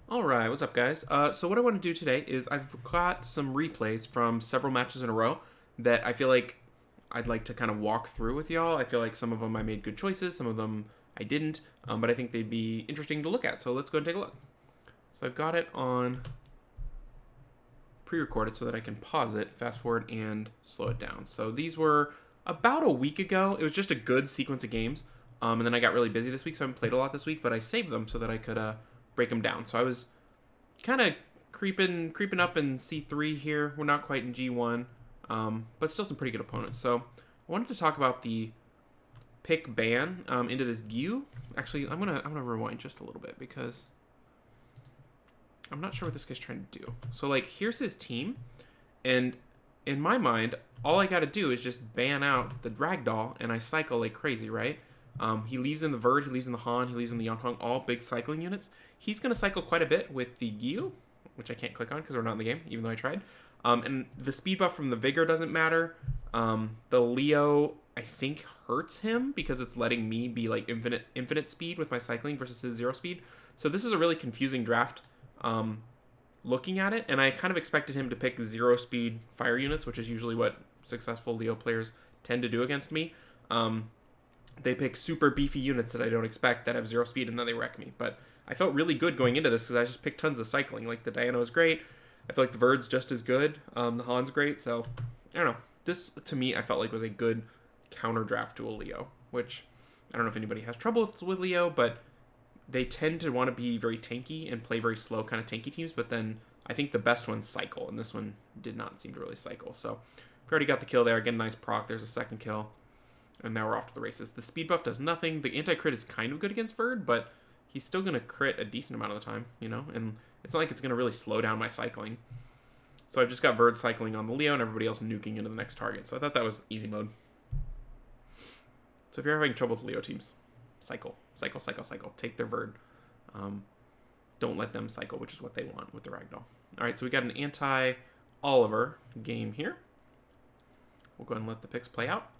Alright, what's up guys? So what I want to do today is I've got some replays from several matches in a row that I feel like I'd like to kind of walk through with y'all. I feel like some of them I made good choices, some of them I didn't, but I think they'd be interesting to look at. So let's go and take a look. So I've got it on pre-recorded so that I can pause it, fast forward, and slow it down. So these were about a week ago. It was just a good sequence of games, and then I got really busy this week, so I haven't played a lot this week, but I saved them so that I could break them down. So I was kind of creeping up in C3 here. We're not quite in G1, but still some pretty good opponents. So I wanted to talk about the pick ban into this Gyu. Actually, I'm gonna rewind just a little bit because I'm not sure what this guy's trying to do. So like, here's his team, and in my mind, all I got to do is just ban out the Ragdoll, and I cycle like crazy, right? He leaves in the Verd, he leaves in the Han, he leaves in the Yanhong, all big cycling units. He's going to cycle quite a bit with the Gyu, which I can't click on because we're not in the game, even though I tried. And the speed buff from the Vigor doesn't matter. The Leo, I think, hurts him because it's letting me be like infinite speed with my cycling versus his 0 speed. So this is a really confusing draft looking at it, and I kind of expected him to pick 0 speed fire units, which is usually what successful Leo players tend to do against me. They pick super beefy units that I don't expect that have 0 speed, and then they wreck me. But I felt really good going into this because I just picked tons of cycling. Like, the Diana was great. I feel like the Verd's just as good. The Han's great. So, I don't know. This, to me, I felt like was a good counter draft to a Leo, which I don't know if anybody has trouble with Leo, but they tend to want to be very tanky and play very slow kind of tanky teams. But then I think the best ones cycle, and this one did not seem to really cycle. So, we already got the kill there. Again, nice proc. There's a second kill. And now we're off to the races. The speed buff does nothing. The anti-crit is kind of good against Verd, but he's still going to crit a decent amount of the time, you know? And it's not like it's going to really slow down my cycling. So I've just got Verd cycling on the Leo and everybody else nuking into the next target. So I thought that was easy mode. So if you're having trouble with Leo teams, cycle. Take their Verd. Don't let them cycle, which is what they want with the Ragdoll. Alright, so we got an anti-Oliver game here. We'll go ahead and let the picks play out.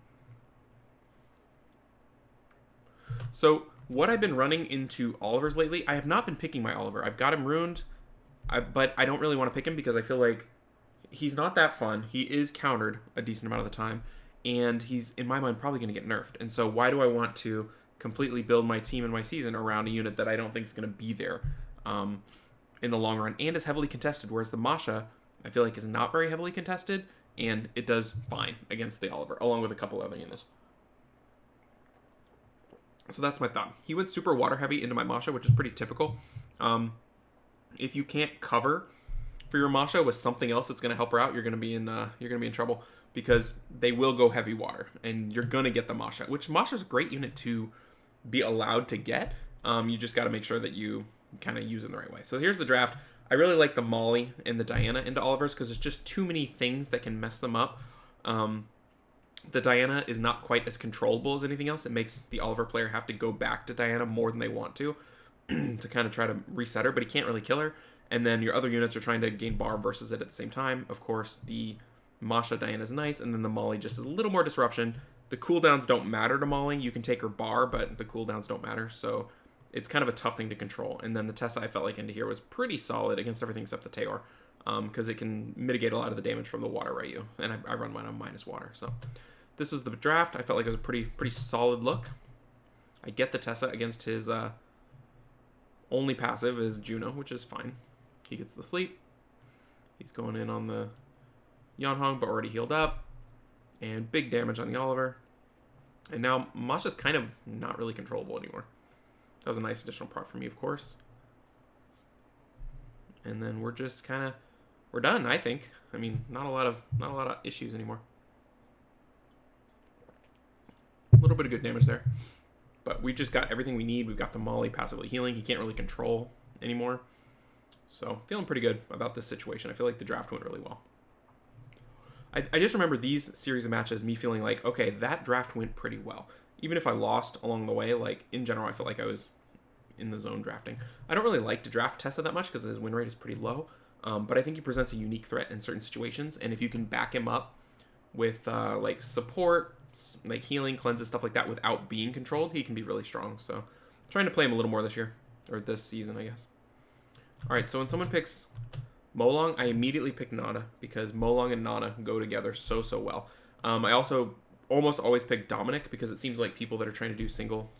So what I've been running into Olivers lately, I have not been picking my Oliver. I've got him ruined, but I don't really want to pick him because I feel like he's not that fun. He is countered a decent amount of the time, and he's, in my mind, probably going to get nerfed. And so why do I want to completely build my team and my season around a unit that I don't think is going to be there in the long run and is heavily contested, whereas the Masha, I feel like, is not very heavily contested, and it does fine against the Oliver, along with a couple other units. So that's my thought. He went super water heavy into my Masha, which is pretty typical. If you can't cover for your Masha with something else that's going to help her out, you're going to be in trouble because they will go heavy water, and you're going to get the Masha, which Masha's a great unit to be allowed to get. You just got to make sure that you kind of use it in the right way. So here's the draft. I really like the Molly and the Diana into Olivers because there's just too many things that can mess them up. The Diana is not quite as controllable as anything else. It makes the Oliver player have to go back to Diana more than they want to kind of try to reset her, but he can't really kill her. And then your other units are trying to gain bar versus it at the same time. Of course, the Masha Diana is nice, and then the Molly just is a little more disruption. The cooldowns don't matter to Molly. You can take her bar, but the cooldowns don't matter, so it's kind of a tough thing to control. And then the Tessa, I felt like into here was pretty solid against everything except the Taor, because it can mitigate a lot of the damage from the water Ryu, and I run mine on minus water, so... This was the draft. I felt like it was a pretty solid look. I get the Tessa against his only passive is Juno, which is fine. He gets the sleep. He's going in on the Yanhong, but already healed up. And big damage on the Oliver. And now Masha's kind of not really controllable anymore. That was a nice additional proc for me, of course. And then we're just we're done, I think. I mean, not a lot of issues anymore. A little bit of good damage there. But we just got everything we need. We've got the Molly passively healing. He can't really control anymore. So, feeling pretty good about this situation. I feel like the draft went really well. I just remember these series of matches, me feeling like, okay, that draft went pretty well. Even if I lost along the way, like, in general, I felt like I was in the zone drafting. I don't really like to draft Tessa that much because his win rate is pretty low. But I think he presents a unique threat in certain situations. And if you can back him up with, like, support, like healing, cleanses, stuff like that without being controlled, he can be really strong. So I'm trying to play him a little more this year, or this season, I guess. Alright, so when someone picks Molong, I immediately pick Nana because Molong and Nana go together so well. I also almost always pick Dominic because it seems like people that are trying to do single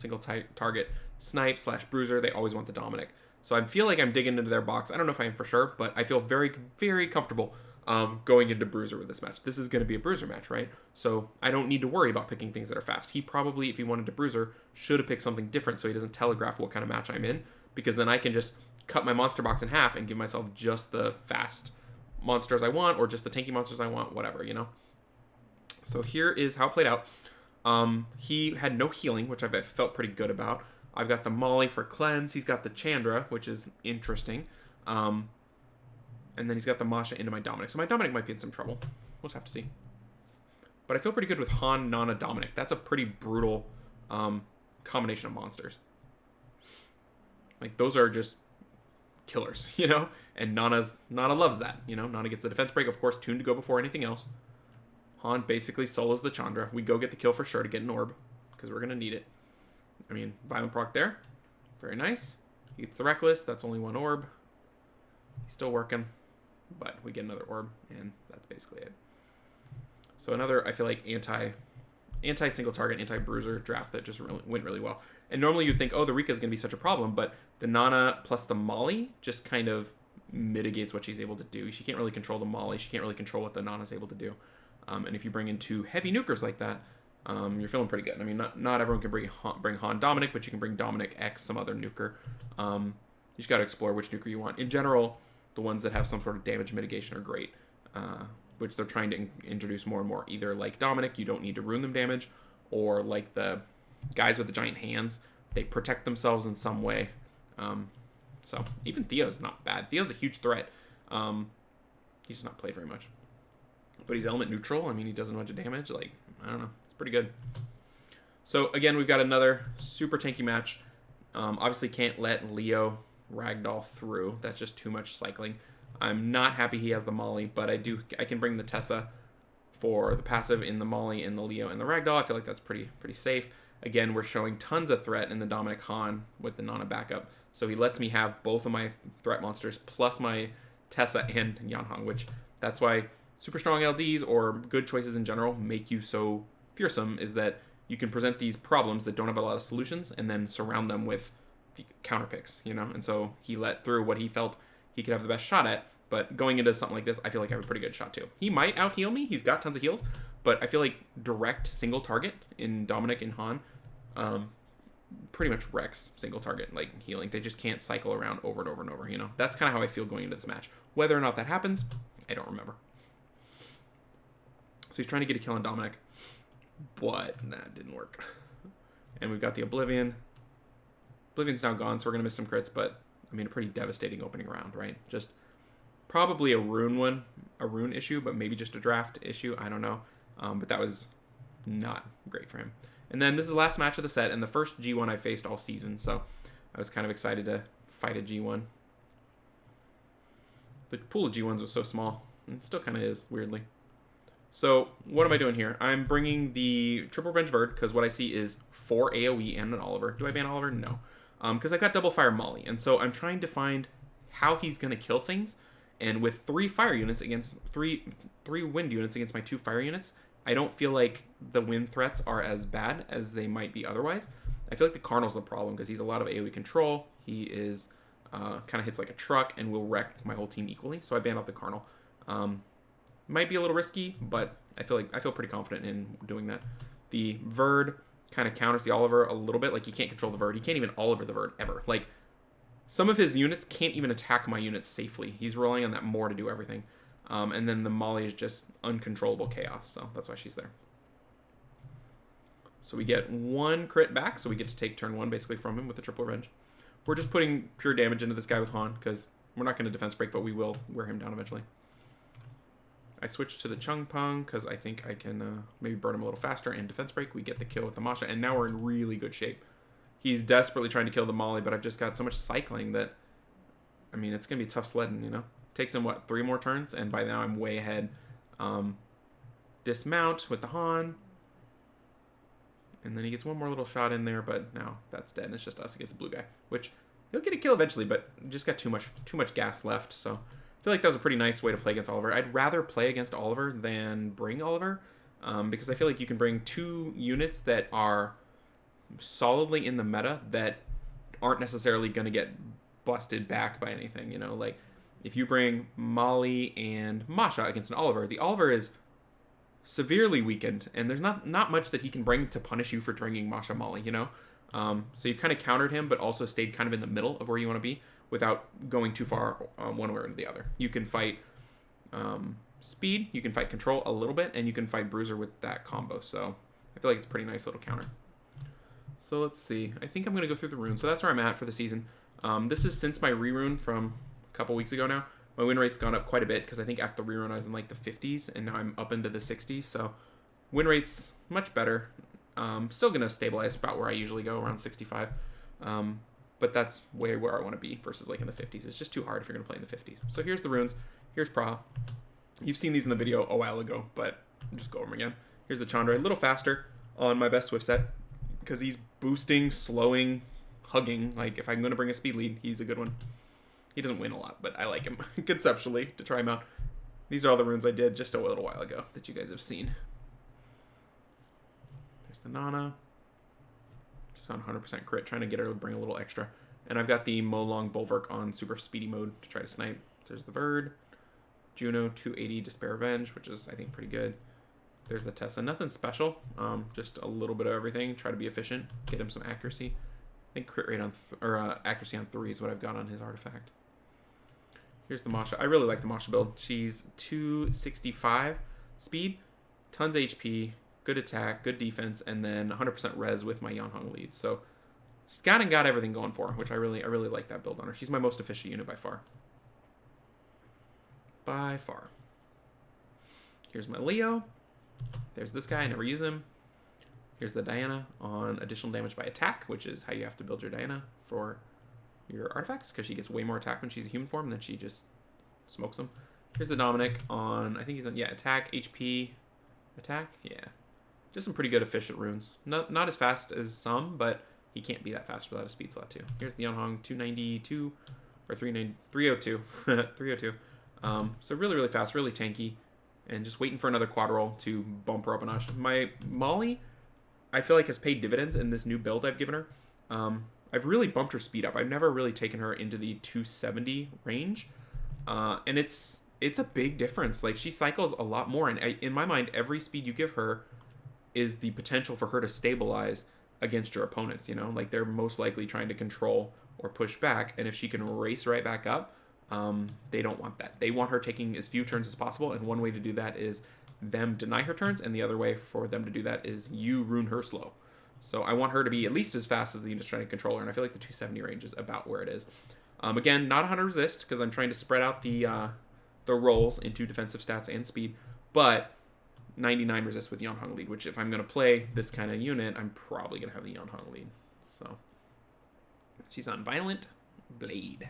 target snipe / bruiser, they always want the Dominic. So I feel like I'm digging into their box. I don't know if I am for sure, but I feel very comfortable going into bruiser with this match. This is going to be a bruiser match, right? So I don't need to worry about picking things that are fast. He probably, if he wanted to bruiser, should have picked something different so he doesn't telegraph what kind of match I'm in, because then I can just cut my monster box in half and give myself just the fast monsters I want, or just the tanky monsters I want, whatever, you know? So here is how it played out. He had no healing, which I felt pretty good about. I've got the Molly for cleanse. He's got the Chandra, which is interesting. And then he's got the Masha into my Dominic. So my Dominic might be in some trouble. We'll just have to see. But I feel pretty good with Han, Nana, Dominic. That's a pretty brutal combination of monsters. Like, those are just killers, you know? And Nana loves that, you know? Nana gets the defense break, of course, tuned to go before anything else. Han basically solos the Chandra. We go get the kill for sure to get an orb, because we're going to need it. I mean, violent proc there. Very nice. He gets the Reckless. That's only one orb. He's still working, but we get another orb, and that's basically it. So another, I feel like, anti-single target, anti-bruiser draft that just went really well. And normally you'd think, oh, the Rika is going to be such a problem, but the Nana plus the Molly just kind of mitigates what she's able to do. She can't really control the Molly. She can't really control what the Nana's able to do. And if you bring in two heavy nukers like that, you're feeling pretty good. I mean, not everyone can bring Han Dominic, but you can bring Dominic X some other nuker. You just got to explore which nuker you want. In general, the ones that have some sort of damage mitigation are great, which they're trying to introduce more and more. Either like Dominic, you don't need to ruin them damage, or like the guys with the giant hands, they protect themselves in some way. So even Theo's not bad. Theo's a huge threat. He's just not played very much. But he's element neutral. I mean, he does a bunch of damage. Like, I don't know. It's pretty good. So, again, we've got another super tanky match. Obviously can't let Leo ragdoll through. That's just too much cycling. I'm not happy he has the Molly, but I can bring the Tessa for the passive in the Molly, in the Leo, and the ragdoll. I feel like that's pretty safe. Again, we're showing tons of threat in the Dominic Han with the Nana backup. So he lets me have both of my threat monsters plus my Tessa and Yanhong, which that's why super strong LDs or good choices in general make you so fearsome, is that you can present these problems that don't have a lot of solutions and then surround them with the counter picks, you know? And so he let through what he felt he could have the best shot at, but going into something like this, I feel like I have a pretty good shot too. He might out-heal me. He's got tons of heals, but I feel like direct single target in Dominic and Han pretty much wrecks single target, like, healing. They just can't cycle around over and over and over, you know? That's kind of how I feel going into this match. Whether or not that happens, I don't remember. So he's trying to get a kill on Dominic, but that didn't work. And we've got the Oblivion. Oblivion's now gone, so we're going to miss some crits, but, I mean, a pretty devastating opening round, right? Just probably a Rune issue, but maybe just a draft issue. I don't know. But that was not great for him. And then this is the last match of the set, and the first G1 I faced all season, so I was kind of excited to fight a G1. The pool of G1s was so small, and it still kind of is, weirdly. So, what am I doing here? I'm bringing the Triple Revenge Verd, because what I see is 4 AoE and an Oliver. Do I ban Oliver? No. Because I've got Double Fire Molly, and so I'm trying to find how he's going to kill things, and with 3 fire units against 3 wind units against my 2 fire units, I don't feel like the wind threats are as bad as they might be otherwise. I feel like the Carnal's the problem, because he's a lot of AoE control. He is kind of hits like a truck and will wreck my whole team equally, so I banned out the Carnal. Might be a little risky, but I feel pretty confident in doing that. The Verd kind of counters the Oliver a little bit. Like, he can't control the Verd. He can't even Oliver the Verd ever. Like, some of his units can't even attack my units safely. He's relying on that more to do everything. And then the Molly is just uncontrollable chaos, so that's why she's there. So we get 1 crit back, so we get to take turn 1 basically from him with the Triple Revenge. We're just putting pure damage into this guy with Han, because we're not going to defense break, but we will wear him down eventually. I switched to the Chung Pung because I think I can maybe burn him a little faster, and defense break. We get the kill with the Masha, and now we're in really good shape. He's desperately trying to kill the Molly, but I've just got so much cycling that, I mean, it's going to be tough sledding, you know? Takes him, what, 3 more turns? And by now I'm way ahead. Dismount with the Han. And then he gets one more little shot in there, but now that's dead. And it's just us against a blue guy, which He'll get a kill eventually, but just got too much gas left. So I feel like that was a pretty nice way to play against Oliver. I'd rather play against Oliver than bring Oliver, because I feel like you can bring 2 units that are solidly in the meta that aren't necessarily going to get busted back by anything. You know, like if you bring Molly and Masha against an Oliver, the Oliver is severely weakened, and there's not much that he can bring to punish you for bringing Masha Molly, you know? So you've kind of countered him, but also stayed kind of in the middle of where you want to be without going too far one way or the other. You can fight speed, you can fight control a little bit, and you can fight bruiser with that combo. So I feel like it's a pretty nice little counter. So let's see. I think I'm going to go through the runes. So that's where I'm at for the season. This is since my rerun from a couple weeks ago now. My win rate's gone up quite a bit because I think after the rerun I was in like the 50s, and now I'm up into the 60s. So win rate's much better. Still going to stabilize about where I usually go, around 65. But that's way where I want to be versus like in the 50s. It's just too hard if you're going to play in the 50s. So here's the runes. Here's Pra. You've seen these in the video a while ago, but I'll just go over them again. Here's the Chandra. A little faster on my best Swift set because he's boosting, slowing, hugging. Like if I'm going to bring a speed lead, he's a good one. He doesn't win a lot, but I like him conceptually to try him out. These are all the runes I did just a little while ago that you guys have seen. There's the Nana. She's on 100% crit, trying to get her to bring a little extra. And I've got the Molong Bulwark on super speedy mode to try to snipe. There's the Verd. Juno 280 Despair Revenge, which is I think pretty good. There's the Tessa. Nothing special. Just a little bit of everything. Try to be efficient. Get him some accuracy. I think crit rate on accuracy on 3 is what I've got on his artifact. Here's the Masha. I really like the Masha build. She's 265 speed, tons of HP, good attack, good defense, and then 100% res with my Yanhong lead. So she's got everything going for her, which I really like that build on her. She's my most efficient unit by far. By far. Here's my Leo. There's this guy. I never use him. Here's the Diana on additional damage by attack, which is how you have to build your Diana for your artifacts, because she gets way more attack when she's a human form, and then she just smokes them. Here's the Dominic on, I think he's on, yeah, attack, HP, attack, yeah. Just some pretty good efficient runes. Not as fast as some, but he can't be that fast without a speed slot too. Here's the Yanhong 292, or 302, 302. So really fast, really tanky, and just waiting for another quad roll to bump her up a notch. My Molly, I feel like, has paid dividends in this new build I've given her. I've really bumped her speed up. I've never really taken her into the 270 range, and it's a big difference. Like, she cycles a lot more, and in my mind, every speed you give her is the potential for her to stabilize against your opponents. You know, like they're most likely trying to control or push back, and if she can race right back up, they don't want that. They want her taking as few turns as possible, and one way to do that is them deny her turns, and the other way for them to do that is you ruin her slow. So I want her to be at least as fast as the unit's trying to control her, and I feel like the 270 range is about where it is. Again, not 100 resist, because I'm trying to spread out the rolls into defensive stats and speed, but 99 resist with Yanhong lead, which if I'm going to play this kind of unit, I'm probably going to have the Yanhong lead. So she's on Violent Blade,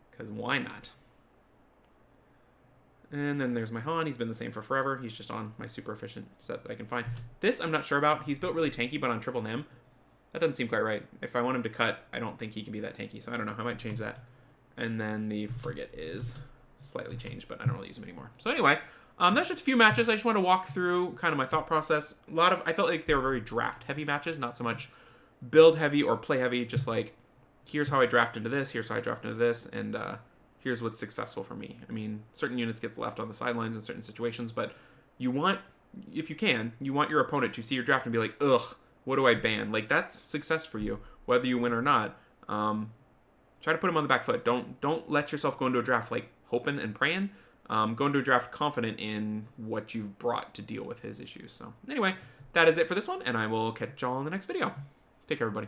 because why not? And then there's my Han. He's been the same for forever. He's just on my super efficient set that I can find. This I'm not sure about. He's built really tanky, but on triple NEM, that doesn't seem quite right. If I want him to cut, I don't think he can be that tanky, so I don't know. I might change that. And then the Frigate is slightly changed, but I don't really use him anymore. So anyway, that's just a few matches. I just want to walk through kind of my thought process. I felt like they were very draft-heavy matches, not so much build-heavy or play-heavy, just like, here's how I draft into this, here's how I draft into this, and here's what's successful for me. I mean, certain units gets left on the sidelines in certain situations, but you want, if you can, you want your opponent to see your draft and be like, ugh, what do I ban? Like, that's success for you, whether you win or not. Try to put them on the back foot. Don't let yourself go into a draft like hoping and praying. Go into a draft confident in what you've brought to deal with his issues. So anyway, that is it for this one, and I will catch y'all in the next video. Take care, everybody.